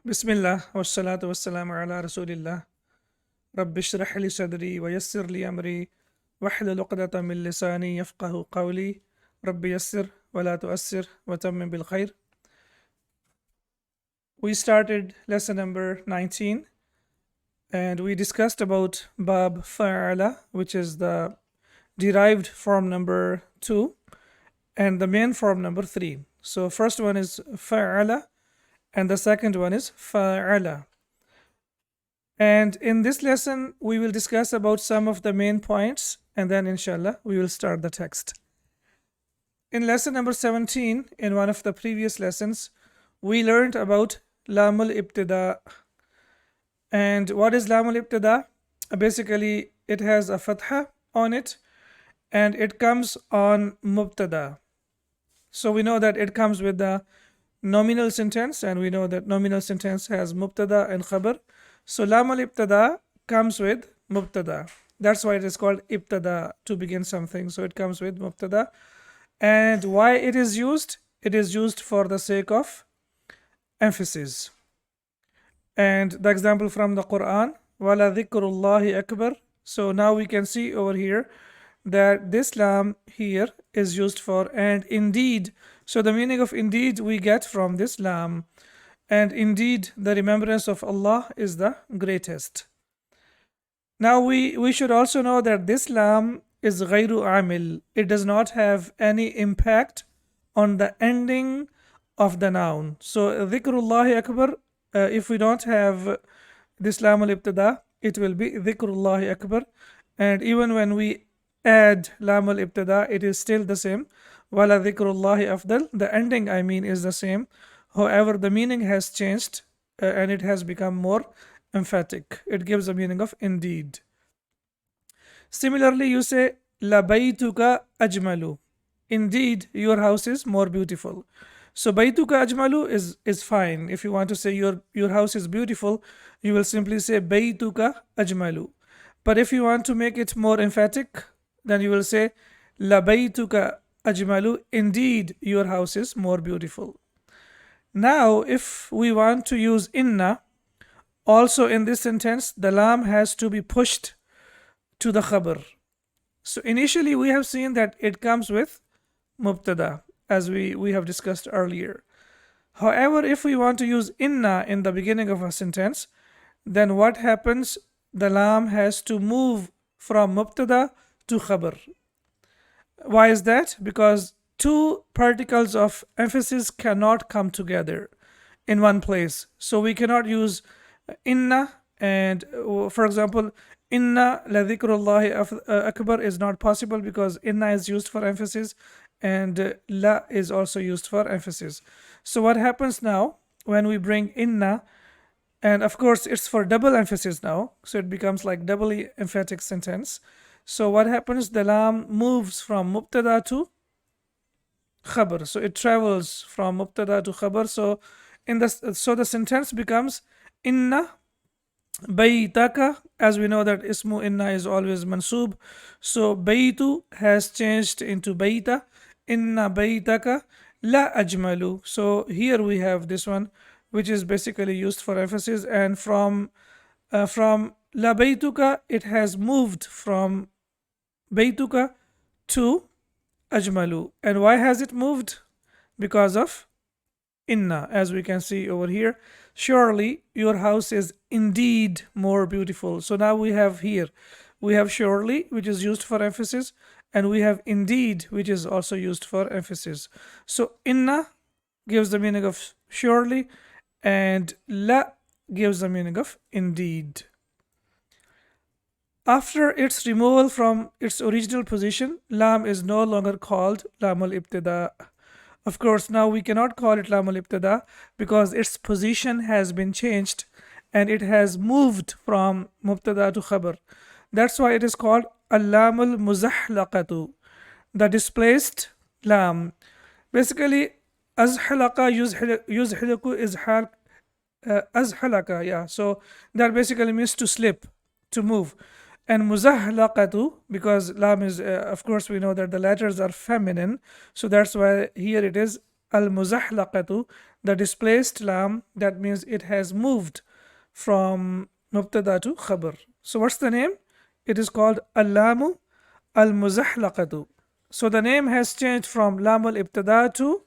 Bismillah wassalatu wassalamu ala rasulillah. Rabbi shrah li sadri wa yassir li amri wahlul uqdatan min lisani yafqahu qawli. Rabbi yassir wa la tuassir wa tammim bil khair. We started lesson number 19 and we discussed about bab fa'ala, which is the derived form number 2 and the main form number 3. So first one is fa'ala and the second one is fa'ala. And in this lesson, we will discuss about some of the main points and then inshallah, we will start the text. In lesson number 17, in one of the previous lessons, we learned about Lam al-Ibtida. And what is Lam al-Ibtida? Basically, it has a fatha on it and it comes on Mubtada. So we know that it comes with the nominal sentence and we know that nominal sentence has Mubtada and Khabar. So Lam al-Ibtada comes with Mubtada. That's why it is called Ibtada, to begin something. So it comes with Mubtada. And why it is used? It is used for the sake of emphasis. And the example from the Quran, وَلَا ذِكْرُ اللَّهِ أَكْبَرُ. So now we can see over here that this lam here is used for and indeed. So the meaning of indeed we get from this lam. And indeed the remembrance of Allah is the greatest. Now we should also know that this lam is غير عامل. It does not have any impact on the ending of the noun. So ذكر akbar, if we don't have this lam al-ibtada, it will be ذكر akbar. And even when we add lam al-ibtada, it is still the same. وَلَا ذِكْرُ afdal. The ending, I mean, is the same. However, the meaning has changed and it has become more emphatic. It gives the meaning of indeed. Similarly, you say لَبَيْتُكَ أَجْمَلُ. Indeed, your house is more beautiful. So بَيْتُكَ أَجْمَلُ is fine. If you want to say your house is beautiful, you will simply say بَيْتُكَ أَجْمَلُ. But if you want to make it more emphatic, then you will say لَبَيْتُكَ أَجْمَلُ. Indeed, your house is more beautiful. Now, if we want to use inna, also in this sentence, the lam has to be pushed to the khabar. So initially we have seen that it comes with mubtada, as we have discussed earlier. However, if we want to use inna in the beginning of a sentence, then what happens? The lam has to move from mubtada to khabar. Why is that? Because two particles of emphasis cannot come together in one place. So we cannot use inna and, for example, inna la dhikrullahi akbar is not possible because inna is used for emphasis and la is also used for emphasis. So what happens now when we bring inna, and of course it's for double emphasis now, so it becomes like doubly emphatic sentence. So what happens? The lam moves from mubtada to khabar. So it travels from mubtada to khabar. So the sentence becomes inna baytaka. As we know that ismu inna is always mansub. So baytu has changed into bayta. Inna baytaka la ajmalu. So here we have this one, which is basically used for emphasis, and from la baytuka it has moved from baytuka to ajmalu. And why has it moved? Because of inna, as we can see over here. Surely your house is indeed more beautiful. So now we have here, we have surely, which is used for emphasis, and we have indeed, which is also used for emphasis. So inna gives the meaning of surely and la gives the meaning of indeed. After its removal from its original position, lam is no longer called lam al-ibtida. Of course, now we cannot call it lam al-ibtida because its position has been changed and it has moved from mubtada to khabar. That's why it is called lam al-muzahlaqatu, the displaced lam. Basically, azhalaqa yuzhilaku izhal azhalaqa, yeah. So that basically means to slip, to move. And muzahlaqatu, because lam is, of course, we know that the letters are feminine, so that's why here it is المزحلقة, the displaced lam, that means it has moved from mubtada to khabar. So what's the name? It is called Allamu al-Muzahlaqatu. So the name has changed from Lam al-Ibtada to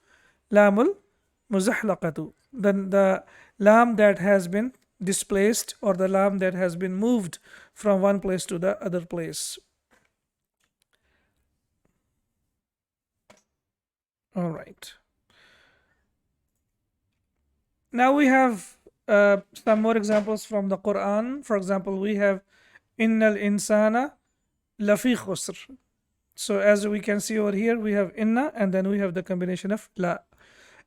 Lam al-Muzahlaqatu. Then the lam that has been displaced, or the lam that has been moved from one place to the other place. All right. Now we have some more examples from the Quran. For example, we have Innal insana lafi khusr. So as we can see over here, we have inna and then we have the combination of la.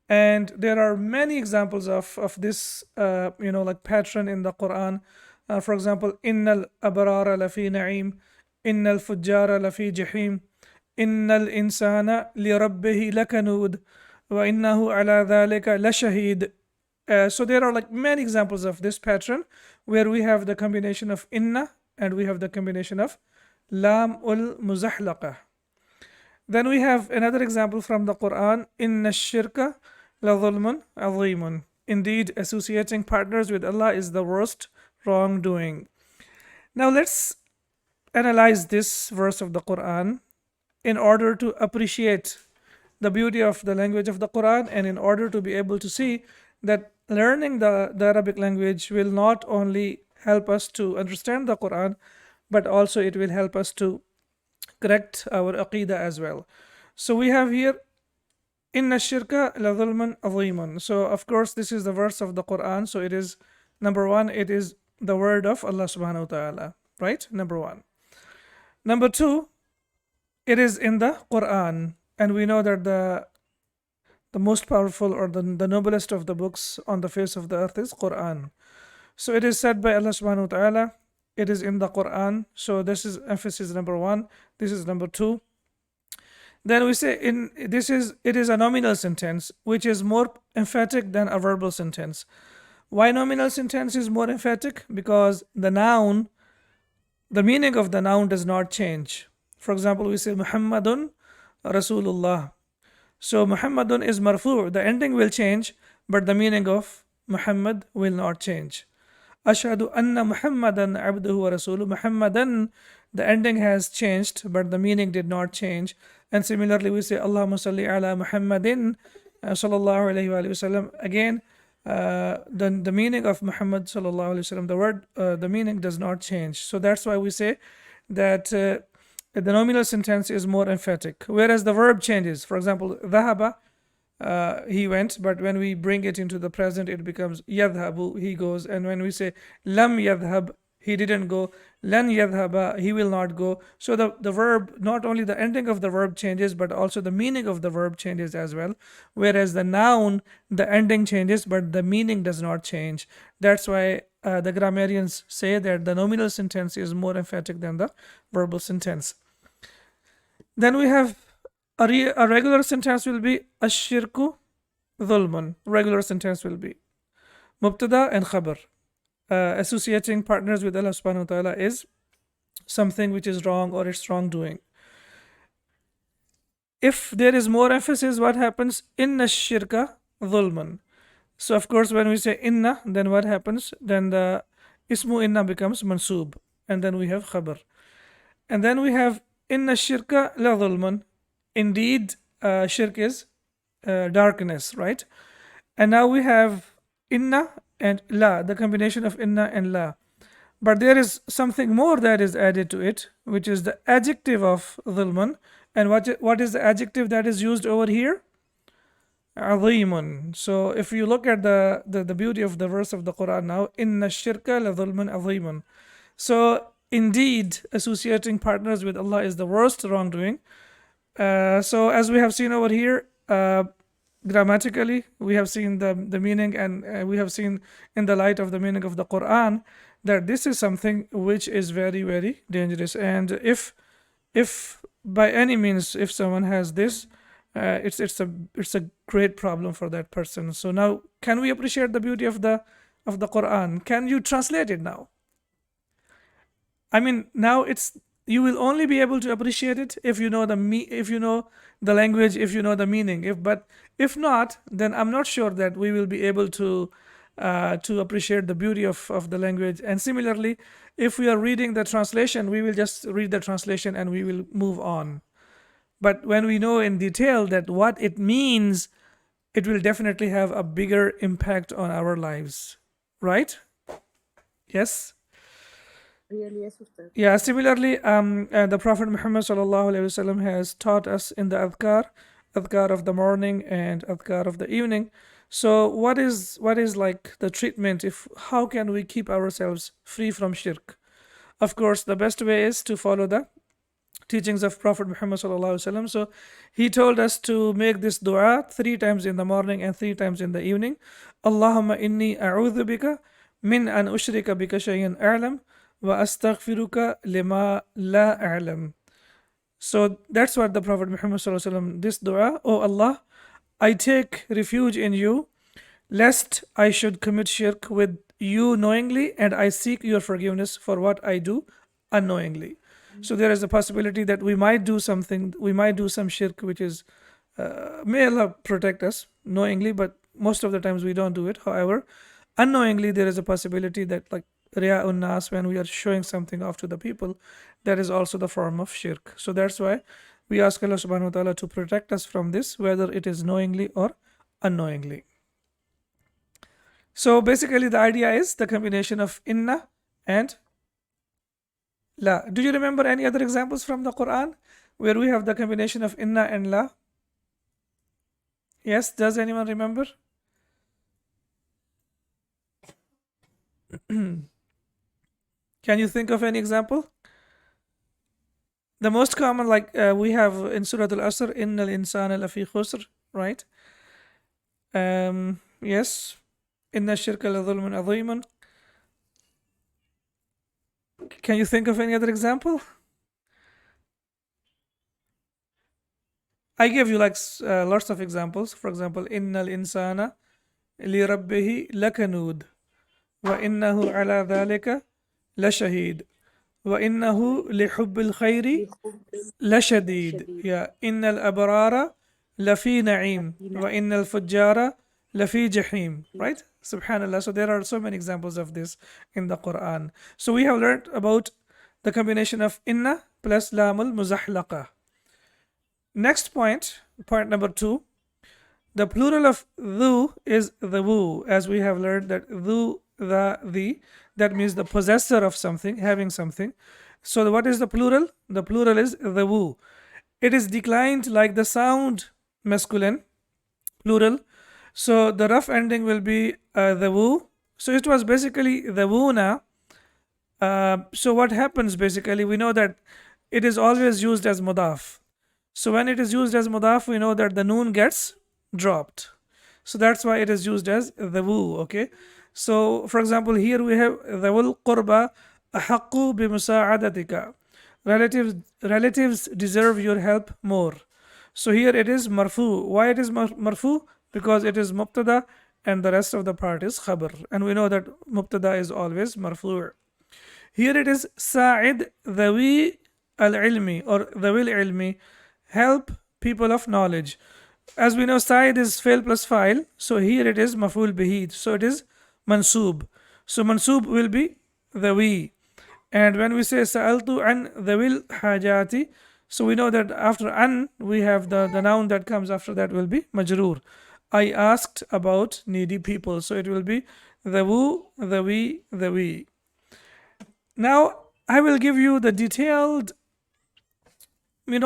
And there are many examples of this, like pattern in the Quran. For example, Innal abrara lafi na'im, Innal fujjara lafi jahim, Innal insana li rabbihi lakanud, wa innahu ala dhalika lashahid. So there are like many examples of this pattern where we have the combination of inna and we have the combination of lam ul muzahlaqa. Then we have another example from the Quran, Inna shirka la dhulmun azimun. Indeed, associating partners with Allah is the worst wrongdoing. Now let's analyze this verse of the Quran in order to appreciate the beauty of the language of the Quran, and in order to be able to see that learning the Arabic language will not only help us to understand the Quran, but also it will help us to correct our aqidah as well. So we have here Inna shirka la dhulman azimun. So of course this is the verse of the Quran. So it is number one, it is the word of Allah subhanahu wa ta'ala, right? Number one. Number two, it is in the Quran, and we know that the most powerful or the noblest of the books on the face of the earth is Quran. So it is said by Allah subhanahu wa ta'ala, it is in the Quran. So this is emphasis number one. This is number two. Then we say it is a nominal sentence which is more emphatic than a verbal sentence. Why nominal sentence is more emphatic? Because the meaning of the noun does not change. For example, we say Muhammadun Rasulullah. So Muhammadun is marfu', the ending will change, but the meaning of Muhammad will not change. Ashhadu anna Muhammadan abduhu wa rasuluhu. Muhammadan, the ending has changed, but the meaning did not change. And similarly, we say Allahumma salli ala Muhammadin sallallahu alayhi wa sallam. Again, the meaning of Muhammad sallallahu alayhi wa sallam, the word, the meaning does not change. So that's why we say that the nominal sentence is more emphatic, whereas the verb changes. For example, dhahaba, he went, but when we bring it into the present, it becomes yadhabu, he goes. And when we say lam yadhab, he didn't go, lan yadhaba, he will not go. So the verb, not only the ending of the verb changes, but also the meaning of the verb changes as well. Whereas the noun, the ending changes, but the meaning does not change. That's why the grammarians say that the nominal sentence is more emphatic than the verbal sentence. Then we have a regular sentence will be ashirku dhulmun. Regular sentence will be mubtada and khabar. Associating partners with Allah subhanahu wa ta'ala is something which is wrong or it's wrongdoing. If there is more emphasis, what happens? Inna shirka dhulmun. So of course when we say inna, then what happens? Then the ismu inna becomes mansub, and then we have khabar. And then we have inna shirka la dhulmun. Indeed, shirk is darkness, right? And now we have inna and la, the combination of inna and la. But there is something more that is added to it, which is the adjective of dhulmun. And what is the adjective that is used over here? Azimun. So if you look at the beauty of the verse of the Quran now, inna shirka la dhulmun azimun. So indeed, associating partners with Allah is the worst wrongdoing. So as we have seen over here, grammatically, we have seen the meaning, and we have seen in the light of the meaning of the Quran that this is something which is very, very dangerous. And if by any means, if someone has this, it's a great problem for that person. So now, can we appreciate the beauty of the Quran? Can you translate it now? I mean, now you will only be able to appreciate it if you know if you know the language, if you know the meaning. If not, then I'm not sure that we will be able to appreciate the beauty of the language. And similarly, if we are reading the translation, we will just read the translation and we will move on. But when we know in detail that what it means, it will definitely have a bigger impact on our lives, right? Yes. Really, yes, Ustad. Yeah, similarly, the Prophet Muhammad sallallahu alaihi wasallam has taught us in the adhkar of the morning and adhkar of the evening. So what is like the treatment? If how can we keep ourselves free from shirk? Of course, the best way is to follow the teachings of Prophet Muhammad sallallahu alaihi wasallam. So he told us to make this dua 3 times in the morning and 3 times in the evening. Allahumma inni a'udhu bika min an ushrika bika shay'an a'lam wa astaghfiruka lima la a'lam. So that's what the Prophet Muhammad sallallahu alaihi wasallam, this dua, oh Allah, I take refuge in you lest I should commit shirk with you knowingly, and I seek your forgiveness for what I do unknowingly. So there is a possibility that we might do something, we might do some shirk, which is, may Allah protect us knowingly, but most of the times we don't do it. However, unknowingly, there is a possibility that, like Riya'un Nas, when we are showing something off to the people, that is also the form of shirk. So that's why we ask Allah subhanahu wa ta'ala to protect us from this, whether it is knowingly or unknowingly. So basically, the idea is the combination of inna and la. Do you remember any other examples from the Quran where we have the combination of inna and la? Yes, does anyone remember? Can you think of any example? The most common, like we have in Surah Al-Asr, Innal insana lafi khusr, right? Yes. Inna shirka la dhulmun adhimun. Can you think of any other example? I gave you like lots of examples. For example, Innal insana li rabbihi lakanud wa innahu ala dhalika lashahid wa innahu li hubbil khayri لحب lashadid. شديد Yeah, Innal abrara lafi na'im wa innal fujjara lafi jahim. Right? Subhanallah. So there are so many examples of this in the Quran. So we have learned about the combination of inna plus lam al-muzahhalaqa. Next point number 2. The plural of dhu is the wu, as we have learned that dhu, the, that means the possessor of something, having something. So what is the plural? The plural is the wu. It is declined like the sound masculine, plural. So the rough ending will be the wu. So it was basically the wuna. So what happens basically, we know that it is always used as mudaf. So when it is used as mudaf, we know that the noon gets dropped. So that's why it is used as the wu, okay? So for example, here we have the wul qurba ahaqqu bi musa'adatika. Relatives deserve your help more. So here it is marfu. Why it is marfu? Because it is mubtada and the rest of the part is khabar. And we know that mubtada is always marfu'. Here it is sa'id dhawi al-ilmi or dhawil ilmi, help people of knowledge. As we know, sa'id is fail plus file. So here it is maful bihi. So it is mansub. So mansub will be dhawi. And when we say sa'altu an dhawil hajati, so we know that after an, we have the noun that comes after that will be majroor. I asked about needy people. So it will be dhawu, dhawi, dhawi. Now, I will give you the detailed,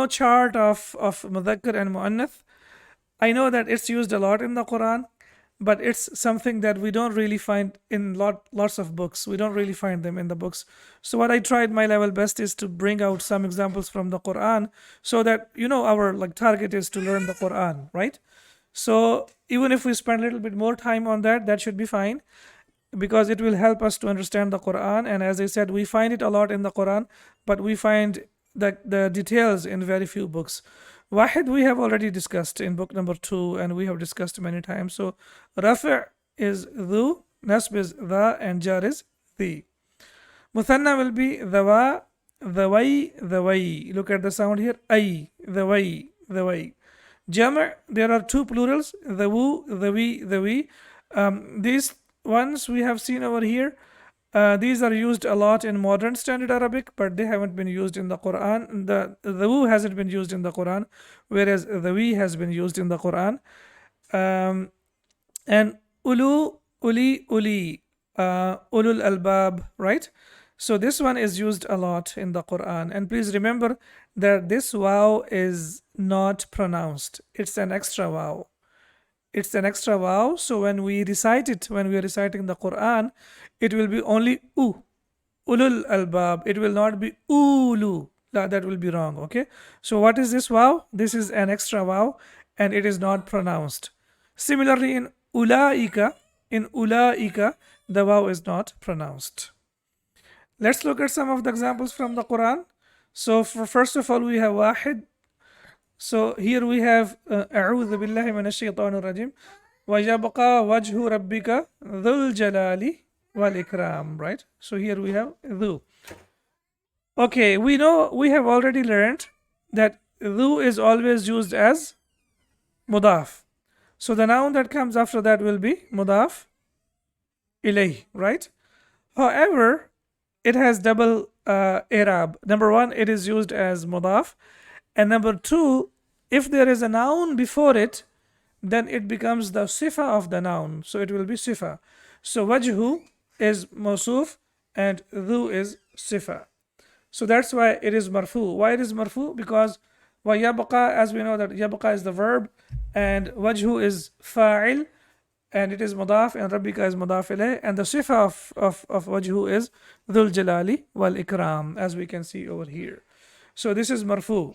chart of mudhakkar and mu'annath. I know that it's used a lot in the Quran, but it's something that we don't really find in lots of books. We don't really find them in the books. So what I tried my level best is to bring out some examples from the Quran so that, our target is to learn the Quran, right? So even if we spend a little bit more time on that, that should be fine because it will help us to understand the Quran. And as I said, we find it a lot in the Quran, but we find the details in very few books. Wahid we have already discussed in book number 2 and we have discussed many times. So Rafi' is dhu, Nasb is dha and Jar is the. Muthanna will be dhawa the way. Look at the sound here. Ay, the way, the way. Jama', there are two plurals, the woo, the we. These ones we have seen over here. These are used a lot in modern standard Arabic, but they haven't been used in the Quran. The woo hasn't been used in the Quran, whereas the we has been used in the Quran. And ulu, uli, ulul albab, right? So this one is used a lot in the Quran. And please remember that this wow is not pronounced. It's an extra wow. It's an extra wow. So when we recite it, when we are reciting the Quran, it will be only u, ulul albab. It will not be ulu. That will be wrong. Okay. So what is this wow? This is an extra wow, and it is not pronounced. Similarly, in ulaika, the wow is not pronounced. Let's look at some of the examples from the Quran. So first of all, we have wahid. So here we have أعوذ بالله من الشيطان الرجيم ويبقى وجه ربك ذو الجلال والإكرام, right? So here we have ذو. Okay, we know, we have already learned that ذو is always used as mudaf. So the noun that comes after that will be mudaf ilayh, right? However, it has double i'rab. Number one, it is used as mudaf. And number two, if there is a noun before it, then it becomes the sifa of the noun. So it will be sifa. So wajhu is mawsuf and dhu is sifa. So that's why it is marfu. Why it is marfu? Because wa yabqa, as we know that yabqa is the verb and wajhu is fa'il and it is mudaf and rabbika is mudaf ilayh, and the sifa of wajhu is dhul jalali wal ikram, as we can see over here. So this is marfu.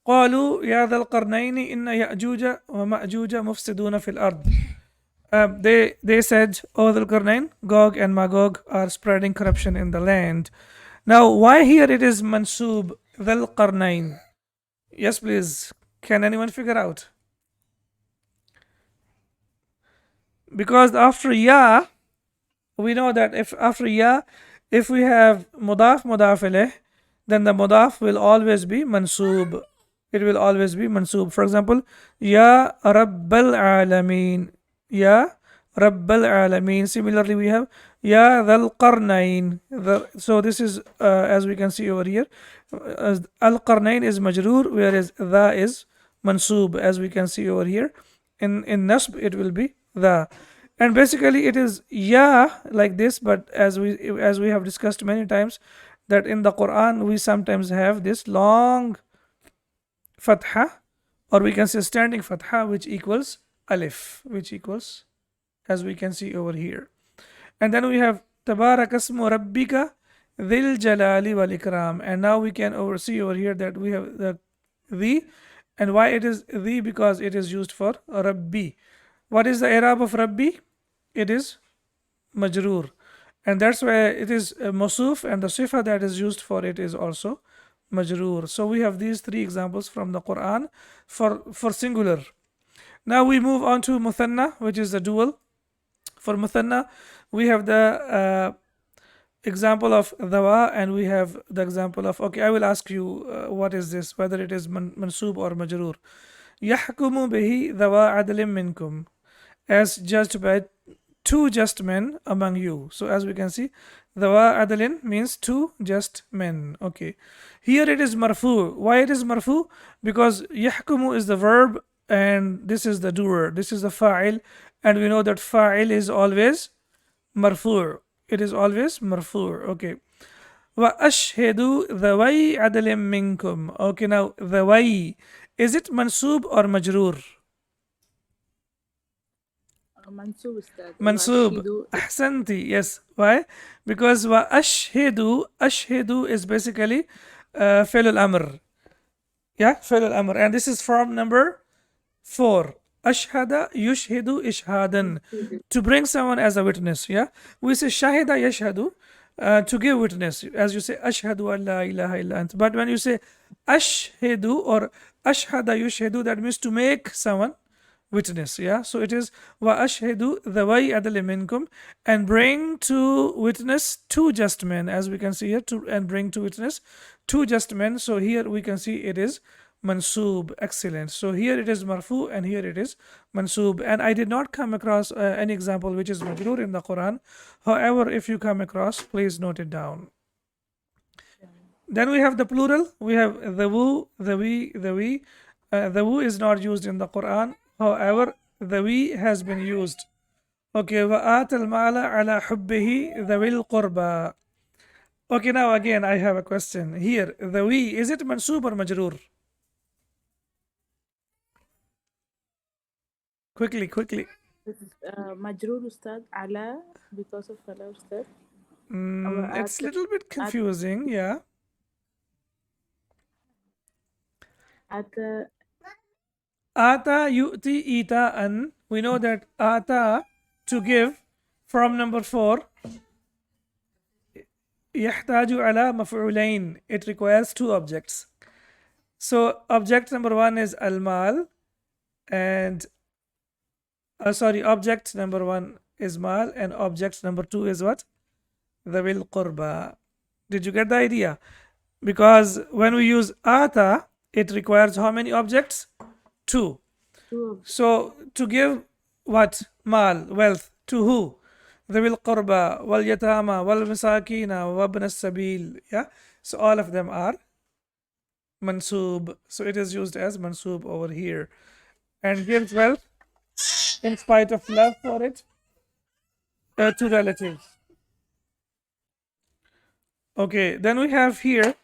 قالوا يا ذا القرنين إن يأجوج ومأجوج مفسدون في الأرض. They said, O Dhul Qarnayn, Gog and Magog are spreading corruption in the land. Now, why here it is mansub Dhul Qarnayn? Yes, please. Can anyone figure out? Because after ya, we know that if after ya, if we have mudaf ilayh, then the mudaf will always be mansub. It will always be mansub. For example, Ya Rabbal Alameen. Ya Rabbal Alameen. Similarly, we have Ya Dhal Qarnayn. So this is, as we can see over here, Al Qarnayn is majroor, whereas Dha is mansub, as we can see over here. In Nasb, it will be Dha. And basically, it is Ya like this, but as we have discussed many times, that in the Quran, we sometimes have this long fatha, or we can say standing fatha, which equals alif, which equals, as we can see over here. And then we have tabarakasmu rabbika dhil jalali wal ikram. And now we can see over here that we have the, and why it is the? Because it is used for rabbi. What is the i'rab of rabbi? It is majroor, and that's why it is mawsuf, and the sifa that is used for it is also majroor. So we have these three examples from the Quran for singular. Now we move on to muthanna, which is the dual. For muthanna, we have the example of dawa, and we have the example of, okay, I will ask you what is this, whether it is mansub or majroor. Yahkumu bihi dawa adlim minkum, as judged by two just men among you. So as we can see, dawa adlin means two just men. Okay, here it is marfu. Why it is marfu? Because yahkumu is the verb and this is the doer, this is the fa'il, and we know that fa'il is always marfu. It is always marfu. Okay, wa ashhedu dhawai adlim minkum. Okay, now dhawai, is it mansub or majroor? منسوب أستاذ. Mansub. وأشهد. Ahsanti. Yes. Why? Because wa ashhedu is basically fi'l al-amr. Yeah, fi'l al-amr. And this is form number 4. Ashhada yushhidu ishhadan. To bring someone as a witness. Yeah. We say shahida yashhadu, to give witness. As you say ashhadu an la ilaha illa ant. But when you say ashhedu or ashhada yushhidu, that means to make someone witness. Yeah, so it is wa ashhedu dhawai adli minkum, and bring to witness two just men, as we can see here, and bring to witness two just men. So here we can see it is mansoob. Excellent. So here it is marfu and here it is mansoob, and I did not come across any example which is majroor in the Quran. However, if you come across, please note it down. Then we have the plural. We have the woo, the we, the we. The woo is not used in the Quran. However, the we has been used. Okay, وَآتَ الْمَالَ عَلَى حُبِّهِ ذَوِي الْقُرْبَى. Okay, now again I have a question. Here, the we, is it mansoob or majroor? Quickly, quickly. This is Majroor Ustad Ala because of Kala Ustad. It's a little bit confusing, yeah. Ata Ata yu'ti ita'an. We know that ata, to give, from number 4, يحتاج على مفعولين. It requires two objects. So object number 1 is al-mal, and object number 1 is mal, and object number 2 is what? Dhawil qurba. Did you get the idea? Because when we use ata, it requires how many objects? 2. So to give what? Mal, wealth, to who? Dhawil qurba, wal yatama, wal misakina, wabn as-sabil. Yeah. So all of them are mansoob. So it is used as mansoob over here, and gives wealth in spite of love for it to relatives. Okay, then we have here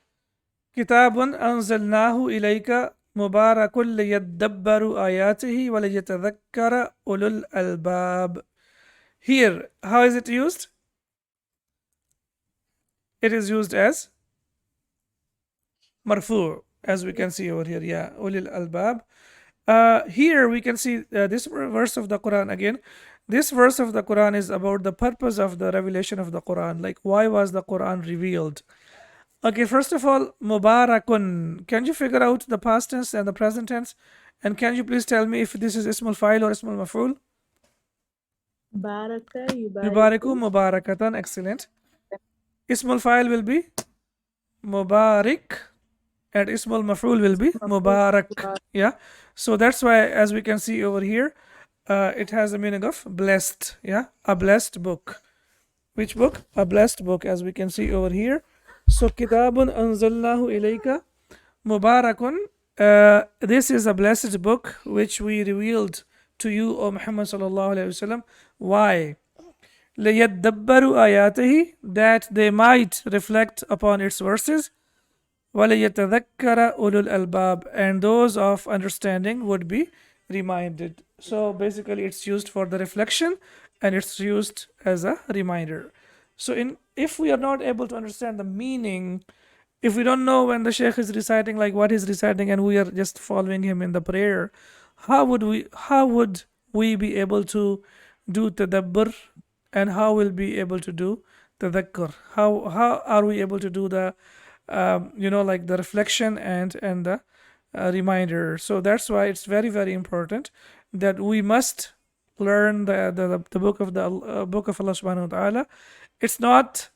kitabun anzalnahu ilayka mubarakun liyadabbaru ayatihi wa liyatadhakkara ulul albab. Here, how is it used? It is used as marfu, as we can see over here. Yeah, ulul albab. Here we can see this verse of the Quran again. This verse of the Quran is about the purpose of the revelation of the Quran. Like, why was the Quran revealed? Okay, first of all, mubarakun. Can you figure out the past tense and the present tense? And can you please tell me if this is ismul fa'il or ismul maf'ul? Baraka Yubariku, mubarakatan. Excellent. Ismul fa'il will be mubarak, and ismul maf'ul will be mubarak. Yeah. So that's why, as we can see over here, it has the meaning of blessed. Yeah, a blessed book. Which book? A blessed book, as we can see over here. So kitabun anzalnahu ilayka mubarakun. This is a blessed book which we revealed to you, O Muhammad sallallahu alaihi wasallam. Why? لِيَدَّبَّرُوا آيَاتِهِ, that they might reflect upon its verses. وَلِيَتَذَكَّرَ أُولُو الْأَلْبَابِ, and those of understanding would be reminded. So basically it's used for the reflection and it's used as a reminder. So if we are not able to understand the meaning, if we don't know when the Shaykh is reciting, like what he's reciting, and we are just following him in the prayer, how would we be able to do tadabbur, and how will be able to do tadhakkar? How are we able to do the like the reflection and the reminder? So that's why it's very, very important that we must learn the book of the book of Allah subhanahu wa ta'ala. It's not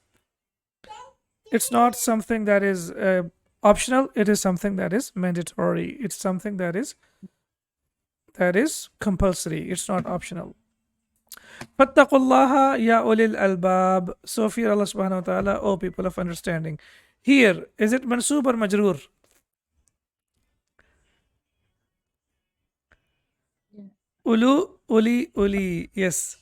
something that is optional. It is something that is mandatory. It's something that is compulsory. It's not optional. Fattaqullaha ya ulil albab. So fear Allah subhanahu wa ta'ala, O people of understanding. Here, is it mansoob or majroor? Yeah. Ulu, uli, uli. Yes.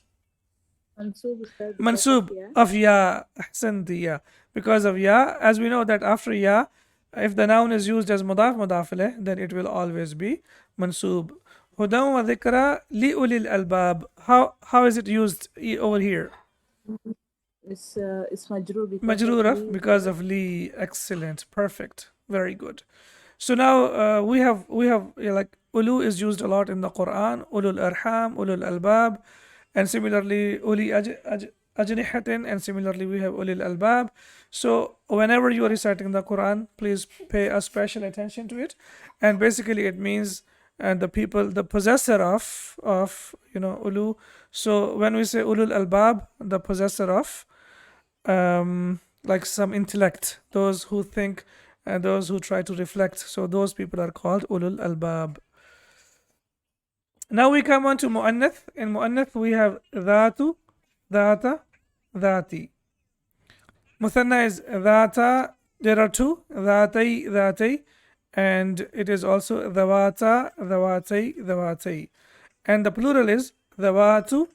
Mansoob Ustad. Mansoob of ya. Ahsanti, ya. Because of ya. As we know that after ya, if the noun is used as mudaf mudaf ilayh, then it will always be mansoob. Hudan wa dhikra li ulil albab. How is it used over here? It's Majroor Majroor because of li. Excellent. Perfect. Very good. So now we have like ulu is used a lot in the Quran. Ulul arham, ulul albab, and similarly uli ajnihatin, and similarly we have ulil albab. So whenever you are reciting the Quran, please pay a special attention to it. And basically it means and the people, the possessor of ulu. So when we say ulul albab, the possessor of like some intellect, those who think and those who try to reflect, so those people are called ulul albab. Now we come on to mu'annath. In mu'annath we have dhatu, dhata, dhati. Muthanna is dhata. There are two, dhatai, dhatai, and it is also dhawata, dhawatai, dhawatai. And the plural is dhawatu,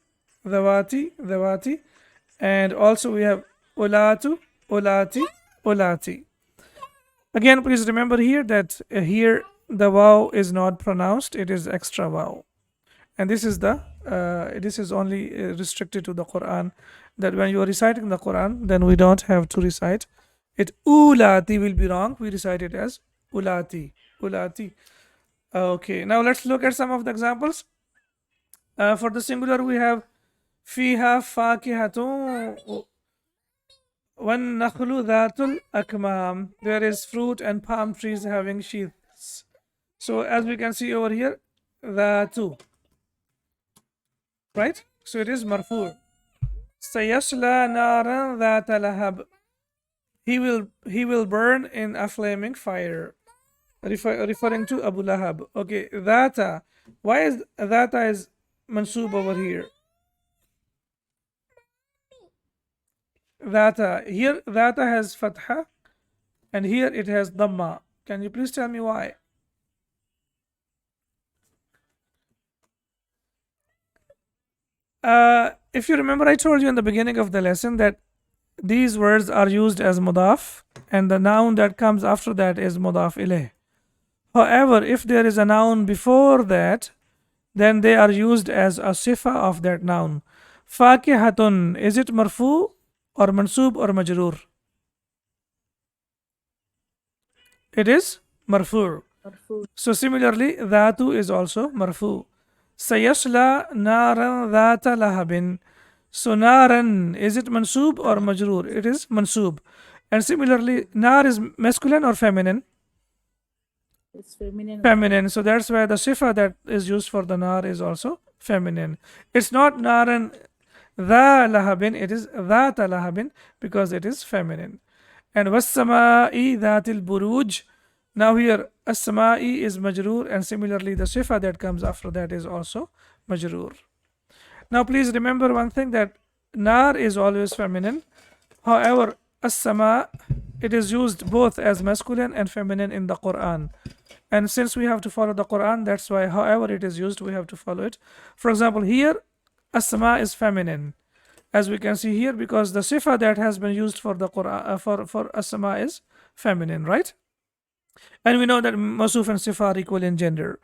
dhawati, dhawati. And also we have ulatu, ulati, ulati. Again, please remember here that here the waw is not pronounced, it is extra waw. And this is only restricted to the Quran, that when you are reciting the Quran, then we don't have to recite it ulati will be wrong. We recite it as ulati, ulati. Okay, now let's look at some of the examples. For the singular we have fiha fakihatun wan nakhlu dhatul akmam. There is fruit and palm trees having sheaths. So as we can see over here, dhatu, right? So it is marfu. Sayasla naran dhata lahab. He will burn in a flaming fire. Referring to Abu Lahab. Okay, dhata. Why is dhata is mansoob over here? Dhata. Here dhata has fatha and here it has dhamma. Can you please tell me why? If you remember, I told you in the beginning of the lesson that these words are used as mudaf and the noun that comes after that is mudaf ilayh. However, if there is a noun before that, then they are used as a sifa of that noun. Fakihatun, is it marfu or mansoob or majroor? It is marfu. مرفوع. So similarly, dhatu is also marfu. Sayasla naran dhata lahabin. So naran, is it mansoob or majroor? It is mansoob. And similarly, nar is masculine or feminine? It's feminine. Feminine. So that's why the sifa that is used for the nar is also feminine. It's not naran dha lahabin, it is dhata lahabin because it is feminine. And wassama'i dhatil buruj. Now here as-sama'i is majroor and similarly the sifa that comes after that is also majroor. Now please remember one thing, that nar is always feminine. However, as-sama, it is used both as masculine and feminine in the Quran. And since we have to follow the Quran, that's why however it is used, we have to follow it. For example, here as-sama is feminine, as we can see here, because the sifa that has been used for the Quran for as-sama is feminine, right? And we know that mawsuf and sifa are equal in gender.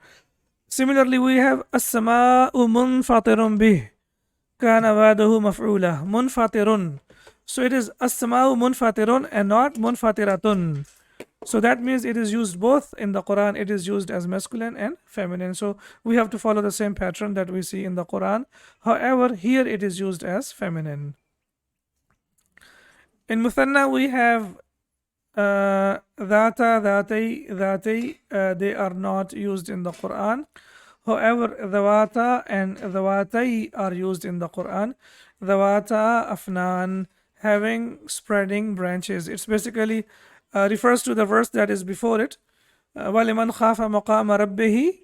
Similarly, we have as-sama'u munfatirun bih kana wa'duhu maf'ula. Munfatirun. So it is as-sama'u munfatirun and not munfatiratun. So that means it is used both in the Quran, it is used as masculine and feminine. So we have to follow the same pattern that we see in the Quran. However, here it is used as feminine. In Muthanna we have dhata, dhatai, dhati. They are not used in the Quran. However, dhawata and dhawatai are used in the Quran. Dhawata afnan, having spreading branches. It's basically refers to the verse that is before it. وَلِمَنْ خَافَ مَقَامَ رَبِّهِ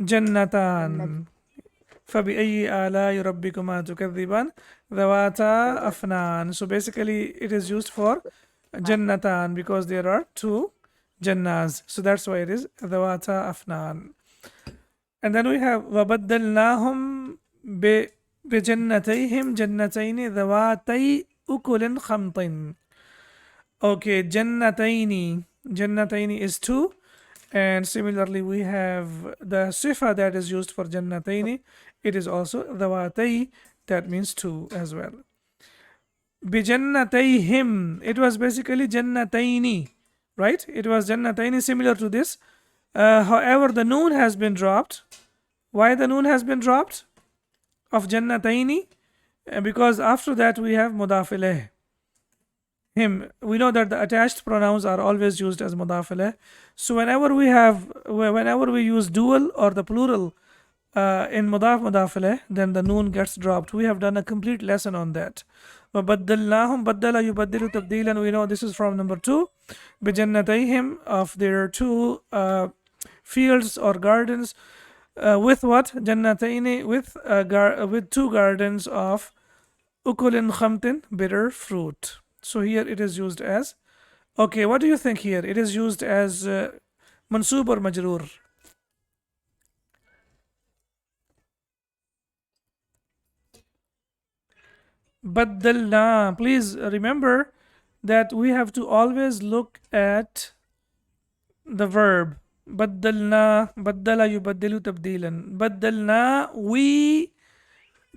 جَنَّتَانِ فَبِأَيِّ آلَاءِ رَبِّكُمَا تُكَذِّبَانِ ذَوَاتَا أَفْنَانِ. So basically it is used for jannatan because there are two jannahs. So that's why it is ذَوَاتَا أَفْنَانِ. And then we have وَبَدَّلْنَاهُمْ بِجَنَّتَيْهِمْ جَنَّتَيْنِ ذَوَاتَيْ أُكُلٍ خَمْطٍ. Okay, jannataini. Jannataini is two. And similarly, we have the sifa that is used for jannataini. It is also dhawatai, that means two as well. Bijannatayhim. It was basically jannataini, right? It was jannataini, similar to this. However, the noon has been dropped. Why the noon has been dropped of jannataini? Because after that we have mudaf ilayh. him. We know that the attached pronouns are always used as mudaf ilayh. So whenever we use dual or the plural in mudaf ilayh, then the noon gets dropped. We have done a complete lesson on that. وَبَدَّلْنَاهُمْ بَدَّلَ يُبَدِّلُ تَبْدِيلًا. We know this is from number 2. بِجَنَّتَيْهِمْ, of their two fields or gardens. With what? Jannataini, with two gardens of ukulin khamtin, bitter fruit. So here it is used as. Okay, what do you think here? It is used as mansoob or majroor? Baddalna. Please remember that we have to always look at the verb. Baddalna, baddala yubaddilu tabdilan. Baddalna, we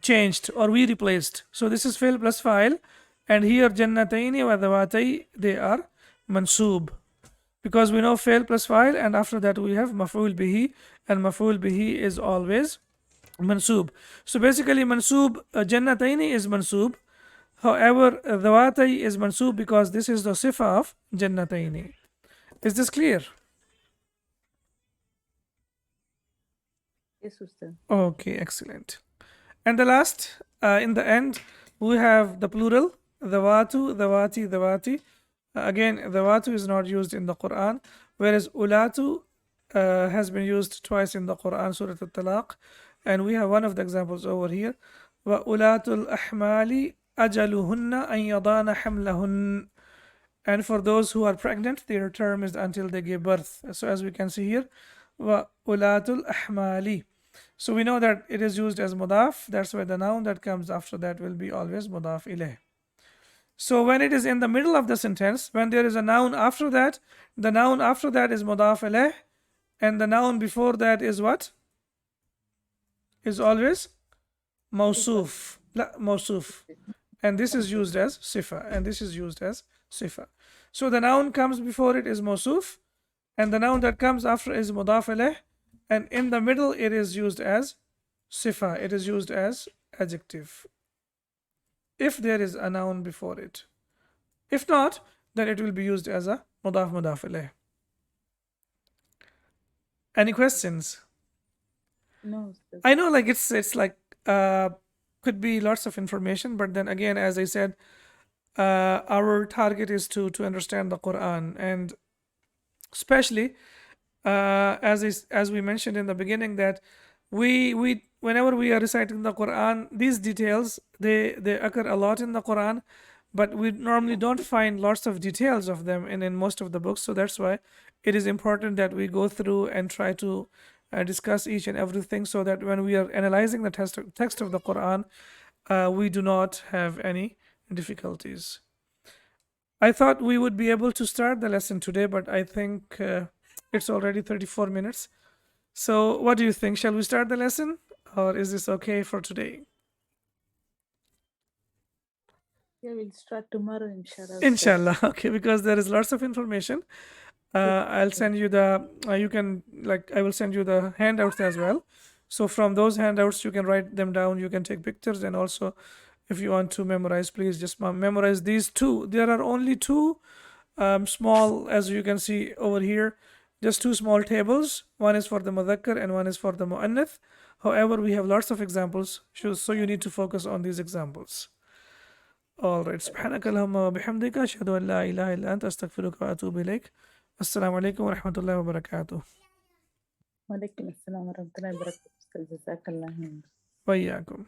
changed or we replaced. So this is fi'l plus fa'il, and here jannataini wa dhawatai, they are mansoob, because we know fi'l plus fa'il, and after that we have maf'ul bihi, and maf'ul bihi is always mansoob. So basically mansoob, jannataini is mansoob. However, dhawatai is mansoob because this is the sifa of jannataini. Is this clear? Yes, Ustad. Okay, excellent. And the last, in the end, we have the plural, dhawatu, dhawati, dhawati. Again, dhawatu is not used in the Quran, whereas ulatu has been used twice in the Quran, Surah Al-Talaq. And we have one of the examples over here. وَأُولَاتُ الْأَحْمَالِ أَجَلُهُنَّ أَن يَضَانَ حَمْلَهُنَّ. And for those who are pregnant, their term is until they give birth. So as we can see here, وَأُولَاتُ الْأَحْمَالِ. So we know that it is used as mudaf. That's why the noun that comes after that will be always mudaf ilayh. So when it is in the middle of the sentence, when there is a noun after that, the noun after that is mudaf ilayh, and the noun before that is what? Is always mawsuf. La, mawsuf. And this is used as sifa, and this is used as sifa. So the noun comes before it is mawsuf, and the noun that comes after is mudaf ilayh, and in the middle it is used as sifa, it is used as adjective, if there is a noun before it. If not, then it will be used as a mudaf ilayh. Any questions? No, Ustad. I know, like it's like could be lots of information, but then again, as I said, our target is to understand the Quran, and especially as we mentioned in the beginning, that we whenever we are reciting the Quran, these details they occur a lot in the Quran, but we normally don't find lots of details of them in most of the books. So that's why it is important that we go through and try to discuss each and everything, so that when we are analyzing the text of the Quran, we do not have any difficulties. I thought we would be able to start the lesson today, but I think it's already 34 minutes. So what do you think? Shall we start the lesson, or is this okay for today? Yeah, we'll start tomorrow, inshallah. Ustad. Inshallah. Okay, because there is lots of information. I'll send you the you can, like, I will send you the handouts as well. So from those handouts you can write them down, you can take pictures, and also if you want to memorize, please just memorize these two. There are only two small, as you can see over here, just two small tables. One is for the mudhakkar and one is for the mu'annath. However, we have lots of examples, so you need to focus on these examples. All right. سبحانك اللهم وبحمدك أشهد أن لا إله إلا أنت أستغفرك وأتوب إليك. السلام عليكم ورحمة الله وبركاته. وعليكم السلام ورحمة الله وبركاته. Ustad. Jazakallah. وإياكم.